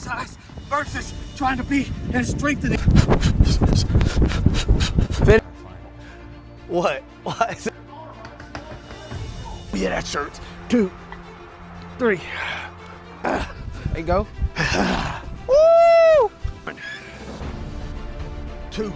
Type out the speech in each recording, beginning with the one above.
exercise versus trying to be in strengthening. What? What? Yeah, that shirt. 2, 3. There you go. Woo! 2,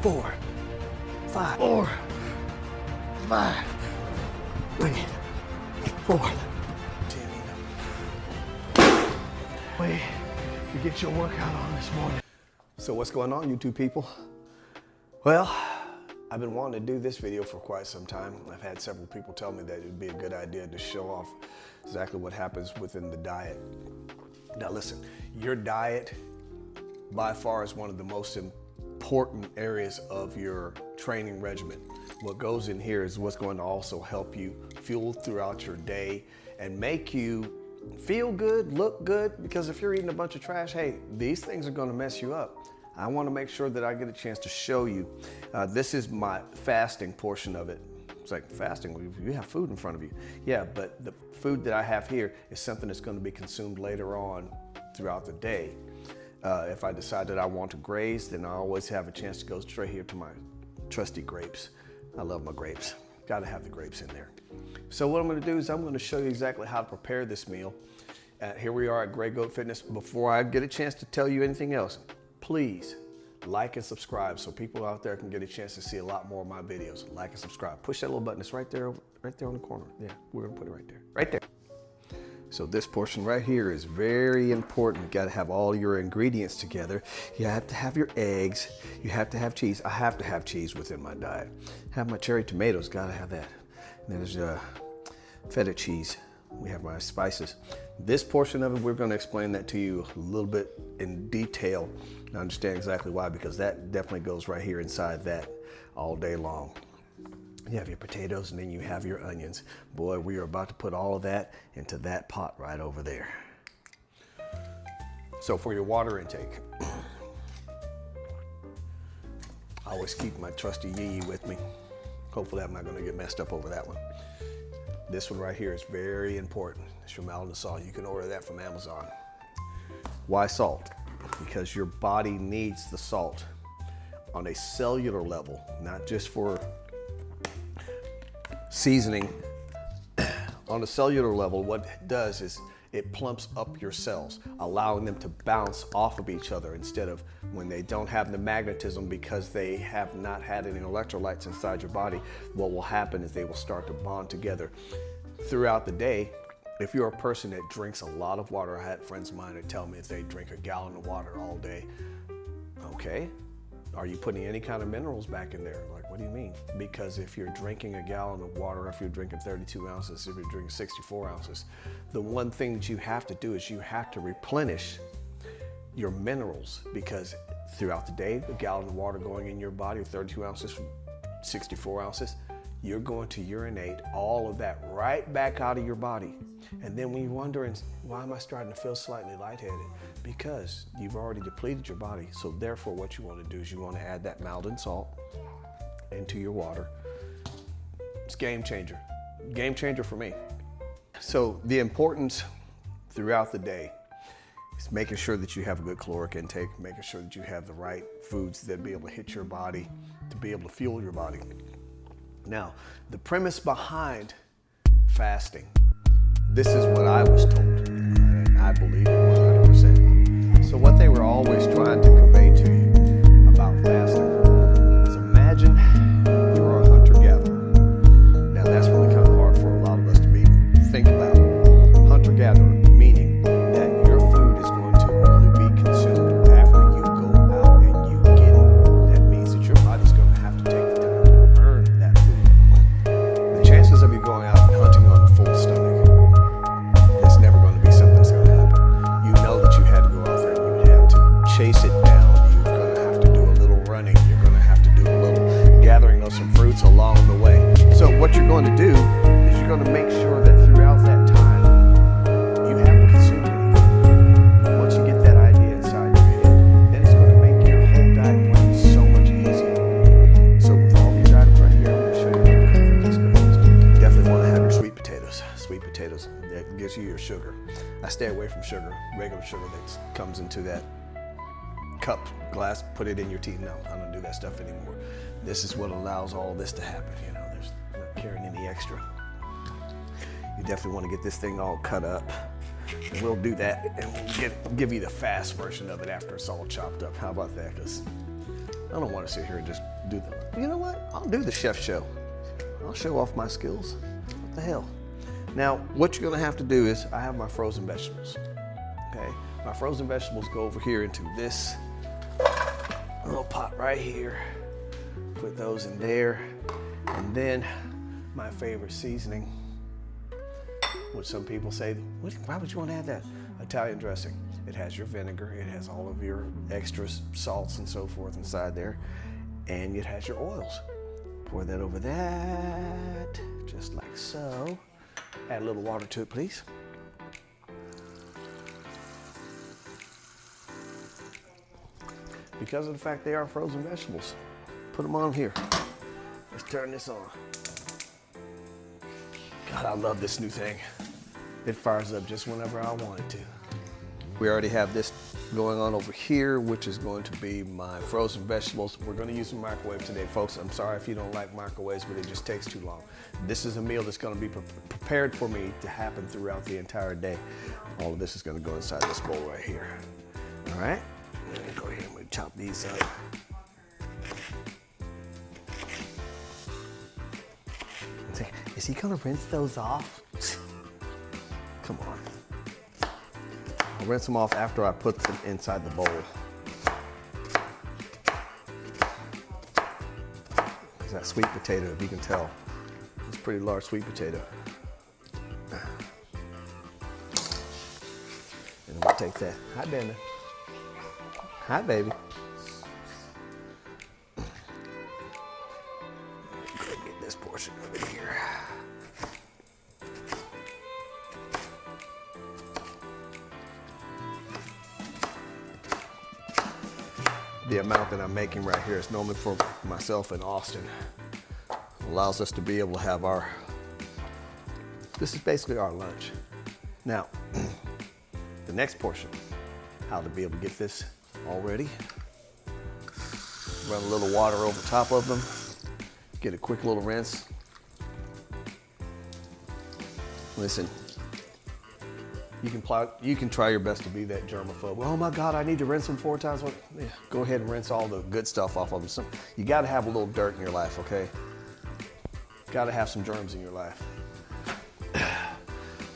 4, 5. 4, 5. 3, 4. 10. Wait, you get your workout on this morning. So what's going on, YouTube people? Well, I've been wanting to do this video for quite some time. I've had several people tell me that it would be a good idea to show off exactly what happens within the diet. Now listen, your diet by far is one of the most important areas of your training regimen. What goes in here is what's going to also help you fuel throughout your day and make you feel good, look good, because if you're eating a bunch of trash, hey, these things are going to mess you up. I want to make sure that I get a chance to show you. This is my fasting portion of it. It's like fasting, you have food in front of you. Yeah, but the food that I have here is something that's going to be consumed later on throughout the day. If I decide that I want to graze, then I always have a chance to go straight here to my trusty grapes. I love my grapes. Got to have the grapes in there. So what I'm going to do is I'm going to show you exactly how to prepare this meal. Here we are at Grey Goat Fitness. Before I get a chance to tell you anything else, please like and subscribe so people out there can get a chance to see a lot more of my videos. Like and subscribe. Push that little button. It's right there on the corner. Yeah, we're gonna put it right there. Right there. So this portion right here is very important. You gotta have all your ingredients together. You have to have your eggs. You have to have cheese. I have to have cheese within my diet. Have my cherry tomatoes, gotta have that. And there's feta cheese. We have my spices. This portion of it, we're gonna explain that to you a little bit in detail and understand exactly why, because that definitely goes right here inside that all day long. You have your potatoes and then you have your onions. Boy, we are about to put all of that into that pot right over there. So for your water intake, I always keep my trusty Yee with me. Hopefully I'm not gonna get messed up over that one. This one right here is very important. It's your Maldon salt. You can order that from Amazon. Why salt? Because your body needs the salt on a cellular level, not just for seasoning. On a cellular level, what it does is it plumps up your cells, allowing them to bounce off of each other instead of when they don't have the magnetism because they have not had any electrolytes inside your body. What will happen is they will start to bond together throughout the day. If you're a person that drinks a lot of water, I had friends of mine that tell me if they drink a gallon of water all day. Okay, are you putting any kind of minerals back in there? Like, what do you mean? Because if you're drinking a gallon of water, if you're drinking 32 ounces, if you're drinking 64 ounces, the one thing that you have to do is you have to replenish your minerals, because throughout the day, a gallon of water going in your body, 32 ounces, 64 ounces, you're going to urinate all of that right back out of your body. And then when you're wondering, why am I starting to feel slightly lightheaded? Because you've already depleted your body. So therefore what you want to do is you want to add that Maldon salt into your water. It's game changer for me. So the importance throughout the day is making sure that you have a good caloric intake, making sure that you have the right foods that be able to hit your body, to be able to fuel your body. Now, the premise behind fasting, this is what I was told, and I believe it 100%. So what they were always trying to convey to you about fasting is, imagine you're a hunter-gatherer. Now that's really kind of hard for a lot of us to even think about. Hunter-gatherer, meaning that your food is going to only be consumed after you go out and you get it. That means that your body's going to have to take the time to earn that food. The chances of you going out and hunting on a full stomach, it's never going to be something that's going to happen. You know that you had to go out there and you had to chase it down. You're going to have to do a little running. You're going to have to do a little gathering of some fruits along the way. So what you're going to do is you're going to make sure that throughout that time, you haven't consumed anything. Once you get that idea inside your head, then it's going to make your whole diet plan so much easier. So with all these items right here, I'm going to show you how to cook this. Definitely want to have your sweet potatoes. Sweet potatoes, that gives you your sugar. I stay stay away from sugar, regular sugar that comes into that cup, glass, put it in your tea. No, I don't do that stuff anymore. This is what allows all this to happen. You know, there's not carrying any extra. You definitely want to get this thing all cut up. And we'll do that, and we'll give you the fast version of it after it's all chopped up. How about that? Because I don't want to sit here and just do the, you know what? I'll do the chef show. I'll show off my skills. What the hell? Now, what you're gonna have to do is, I have my frozen vegetables, okay? My frozen vegetables go over here into this little pot right here. Put those in there. And then my favorite seasoning, which some people say, why would you want to add that? Italian dressing. It has your vinegar, it has all of your extra salts and so forth inside there, and it has your oils. Pour that over that, just like so. Add a little water to it, please. Because of the fact they are frozen vegetables, put them on here. Let's turn this on. God, I love this new thing. It fires up just whenever I want it to. We already have this going on over here, which is going to be my frozen vegetables. We're going to use a microwave today, folks. I'm sorry if you don't like microwaves, but it just takes too long. This is a meal that's going to be prepared for me to happen throughout the entire day. All of this is going to go inside this bowl right here. All right? Let me go ahead and chop these up. Is he going to rinse those off? Come on. I'll rinse them off after I put them inside the bowl. Because that sweet potato, if you can tell, it's a pretty large sweet potato. And we'll take that. Hi, Banda. Hi, baby. Go get this portion over here. The amount that I'm making right here is normally for myself in Austin. Allows us to be able to have this is basically our lunch. Now, the next portion, how to be able to get this all ready. Run a little water over top of them. Get a quick little rinse. Listen, you can try your best to be that germaphobe. Oh my God, I need to rinse them 4 times. Well, yeah, go ahead and rinse all the good stuff off of them. You gotta have a little dirt in your life, okay? Gotta have some germs in your life.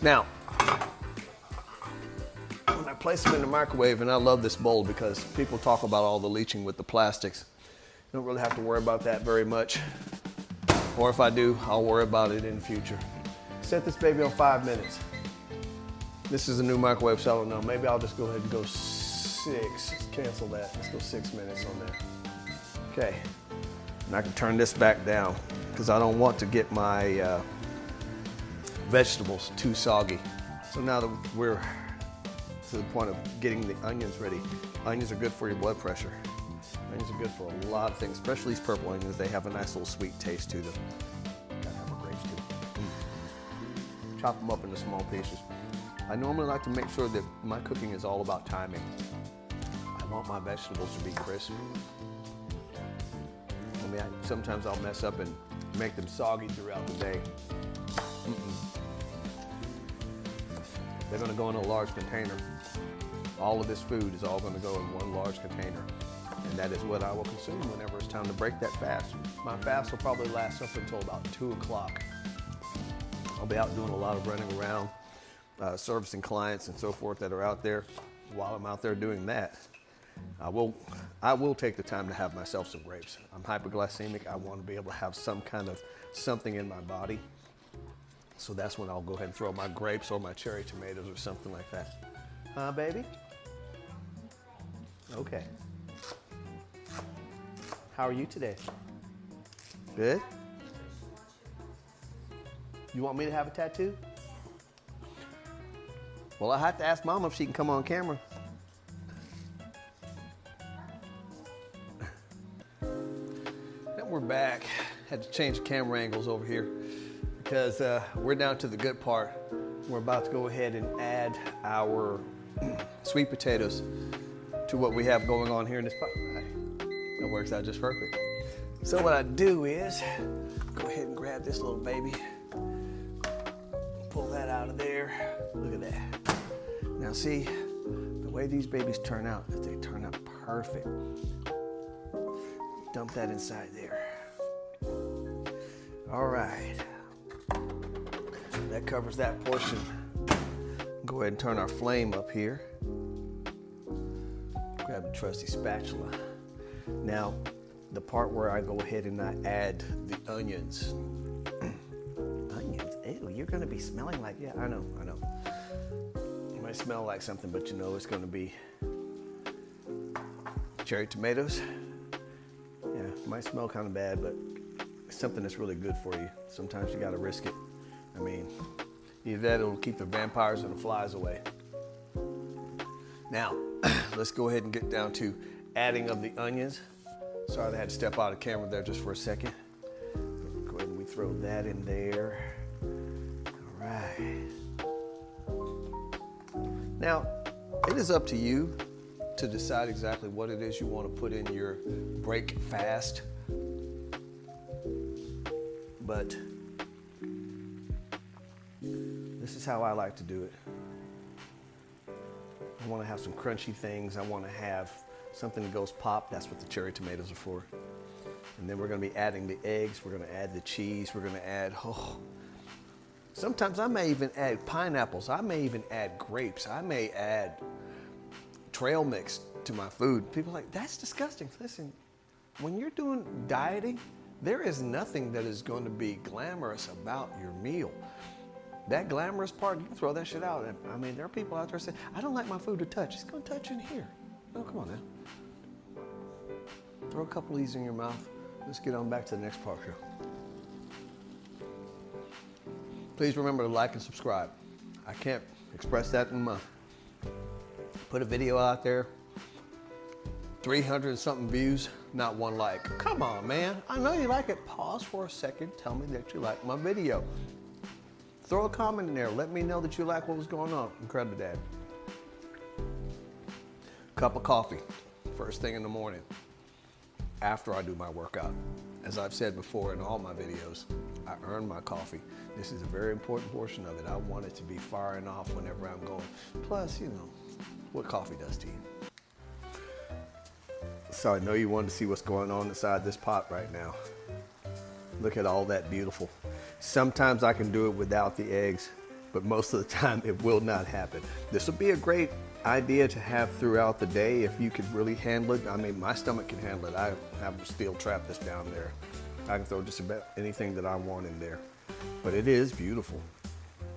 Now, when I place them in the microwave, and I love this bowl because people talk about all the leaching with the plastics. You don't really have to worry about that very much. Or if I do, I'll worry about it in the future. Set this baby on 5 minutes. This is a new microwave, so I don't know. Maybe I'll just go ahead and go 6. Cancel that. Let's go 6 minutes on there. Okay. And I can turn this back down because I don't want to get my vegetables too soggy. So now that we're to the point of getting the onions ready, onions are good for your blood pressure. Onions are good for a lot of things, especially these purple onions. They have a nice little sweet taste to them. Gotta have a grapes too. Chop them up into small pieces. I normally like to make sure that my cooking is all about timing. I want my vegetables to be crisp. I mean, sometimes I'll mess up and make them soggy throughout the day. They're gonna go in a large container. All of this food is all gonna go in one large container. And that is what I will consume whenever it's time to break that fast. My fast will probably last up until about 2 o'clock. I'll be out doing a lot of running around, servicing clients and so forth that are out there. While I'm out there doing that, I will take the time to have myself some grapes. I'm hyperglycemic. I want to be able to have some kind of something in my body. So that's when I'll go ahead and throw my grapes or my cherry tomatoes or something like that. Huh, baby? Okay. How are you today? Good? You want me to have a tattoo? Well, I have to ask Mama if she can come on camera. And we're back. Had to change the camera angles over here because we're down to the good part. We're about to go ahead and add our sweet potatoes to what we have going on here in this pot. That works out just perfect. So what I do is go ahead and grab this little baby, pull that out of there. Look at that. Now see, the way these babies turn out, if they turn out perfect, dump that inside there. All right, that covers that portion. Go ahead and turn our flame up here. Grab the trusty spatula. Now, the part where I go ahead and I add the onions. Onions? Ew, you're gonna be smelling like, yeah, I know. It might smell like something, but you know it's gonna be cherry tomatoes. Yeah, it might smell kind of bad, but it's something that's really good for you. Sometimes you gotta risk it. I mean, either that or it'll keep the vampires and the flies away. Now, let's go ahead and get down to adding of the onions. Sorry that I had to step out of camera there just for a second. Go ahead and we throw that in there. All right. Now, it is up to you to decide exactly what it is you want to put in your break fast. But this is how I like to do it. I want to have some crunchy things. I want to have something that goes pop. That's what the cherry tomatoes are for. And then we're going to be adding the eggs. We're going to add the cheese. We're going to add, sometimes I may even add pineapples. I may even add grapes. I may add trail mix to my food. People are like, that's disgusting. Listen, when you're doing dieting, there is nothing that is going to be glamorous about your meal. That glamorous part, you can throw that shit out. I mean, there are people out there saying, I don't like my food to touch. It's going to touch in here. Oh, come on now. Throw a couple of these in your mouth. Let's get on back to the next part here. Please remember to like and subscribe. I can't express that in a month. Put a video out there, 300 and something views, not one like. Come on, man. I know you like it. Pause for a second. Tell me that you like my video. Throw a comment in there. Let me know that you like what was going on. Incredible Dad. Cup of coffee, first thing in the morning, after I do my workout. As I've said before in all my videos, I earn my coffee. This is a very important portion of it. I want it to be firing off whenever I'm going. Plus, you know, what coffee does to you. So I know you wanted to see what's going on inside this pot right now. Look at all that beautiful. Sometimes I can do it without the eggs, but most of the time it will not happen. This would be a great idea to have throughout the day if you could really handle it. I mean, my stomach can handle it. I have a steel trap that's down there. I can throw just about anything that I want in there, but it is beautiful.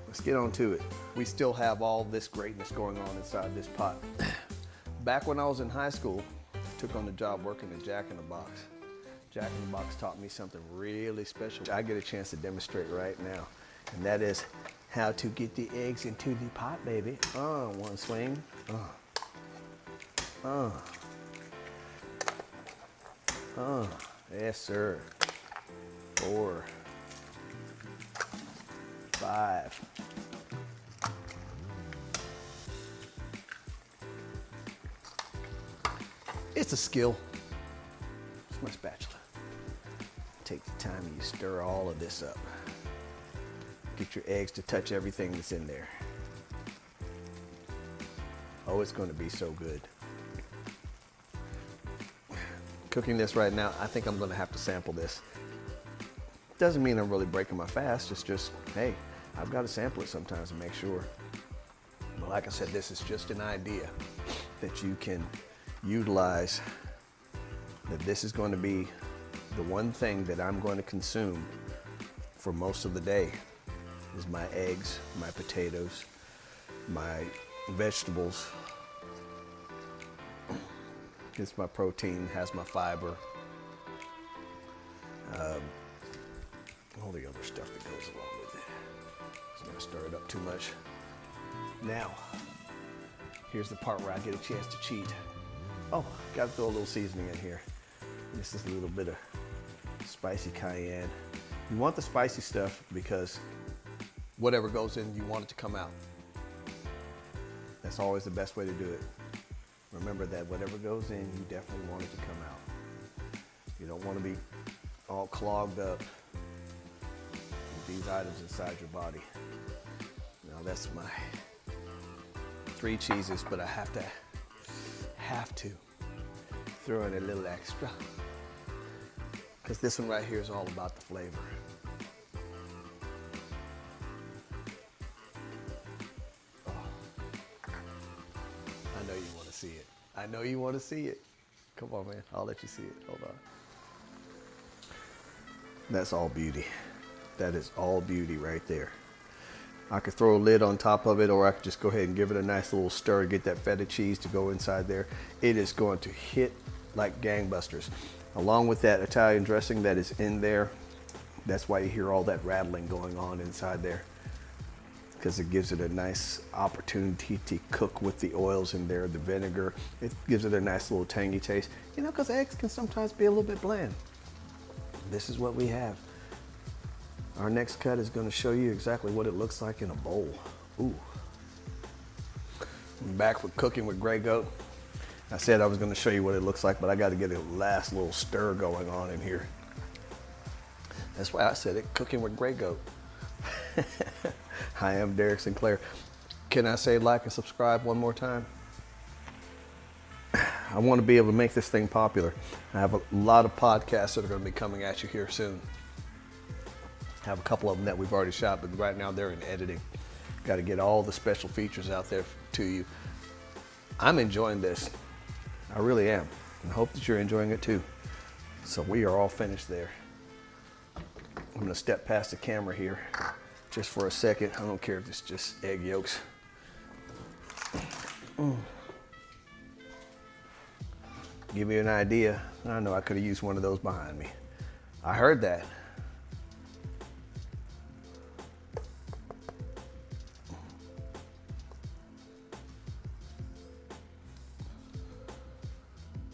Let's get on to it. We still have all this greatness going on inside this pot. Back when I was in high school, I took on the job working at Jack in the Box. Jack in the Box taught me something really special. I get a chance to demonstrate right now, and that is how to get the eggs into the pot, baby. One swing. Yes, sir. 4, 5. It's a skill. It's my spatula. Take the time and you stir all of this up. Get your eggs to touch everything that's in there. Oh, it's going to be so good. Cooking this right now, I think I'm going to have to sample this. Doesn't mean I'm really breaking my fast. It's just, hey, I've got to sample it sometimes to make sure. But like I said, this is just an idea that you can utilize. That this is going to be the one thing that I'm going to consume for most of the day is my eggs, my potatoes, my vegetables. Gets my protein, has my fiber, all the other stuff that goes along with it. Just not stir it up too much. Now, here's the part where I get a chance to cheat. Oh, gotta throw a little seasoning in here. This is a little bit of spicy cayenne. You want the spicy stuff because whatever goes in, you want it to come out. That's always the best way to do it. Remember that whatever goes in, you definitely want it to come out. You don't want to be all clogged up with these items inside your body. Now that's my 3 cheeses, but I have to throw in a little extra, because this one right here is all about the flavor. Oh. I know you want to see it. I know you want to see it. Come on, man. I'll let you see it. Hold on. That's all beauty. That is all beauty right there. I could throw a lid on top of it, or I could just go ahead and give it a nice little stir, get that feta cheese to go inside there. It is going to hit like gangbusters. Along with that Italian dressing that is in there, that's why you hear all that rattling going on inside there, because it gives it a nice opportunity to cook with the oils in there, the vinegar. It gives it a nice little tangy taste. You know, because eggs can sometimes be a little bit bland. This is what we have. Our next cut is going to show you exactly what it looks like in a bowl. Ooh. I'm back with Cooking with Grey Goat. I said I was going to show you what it looks like, but I got to get a last little stir going on in here. That's why I said it, Cooking with Grey Goat. I am Derek Sinclair. Can I say like and subscribe one more time? I want to be able to make this thing popular. I have a lot of podcasts that are going to be coming at you here soon. I have a couple of them that we've already shot, but right now they're in editing. Got to get all the special features out there to you. I'm enjoying this. I really am. And I hope that you're enjoying it too. So we are all finished there. I'm going to step past the camera here just for a second. I don't care if it's just egg yolks. Give you an idea. I know I could have used one of those behind me. I heard that.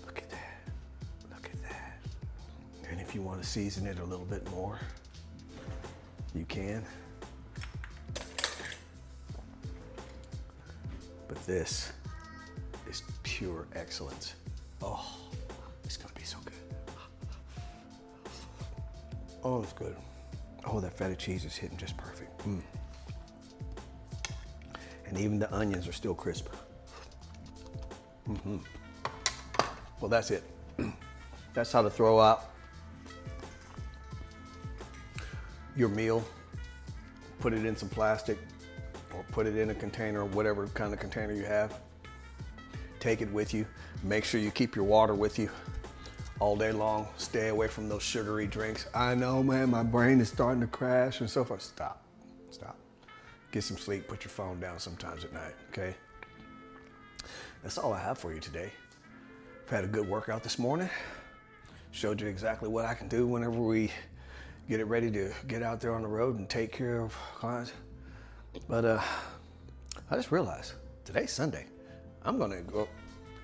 Look at that. Look at that. And if you want to season it a little bit more, you can. But this is pure excellence. Oh, it's gonna be so good. Oh, it's good. Oh, that feta cheese is hitting just perfect. Mm. And even the onions are still crisp. Mm-hmm. Well, that's it. That's how to throw out your meal. Put it in some plastic or put it in a container, whatever kind of container you have. Take it with you. Make sure you keep your water with you all day long. Stay away from those sugary drinks. I know, man, my brain is starting to crash and so forth. Stop, stop. Get some sleep, put your phone down sometimes at night, okay? That's all I have for you today. I've had a good workout this morning. Showed you exactly what I can do whenever we get it ready to get out there on the road and take care of clients. But I just realized today's Sunday. I'm gonna go,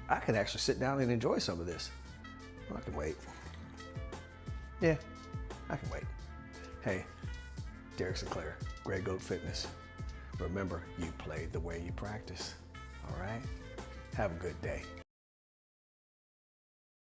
I can actually sit down and enjoy some of this. Well, I can wait. Yeah, I can wait. Hey, Derek Sinclair, Grey Goat Fitness. Remember, you play the way you practice, all right? Have a good day.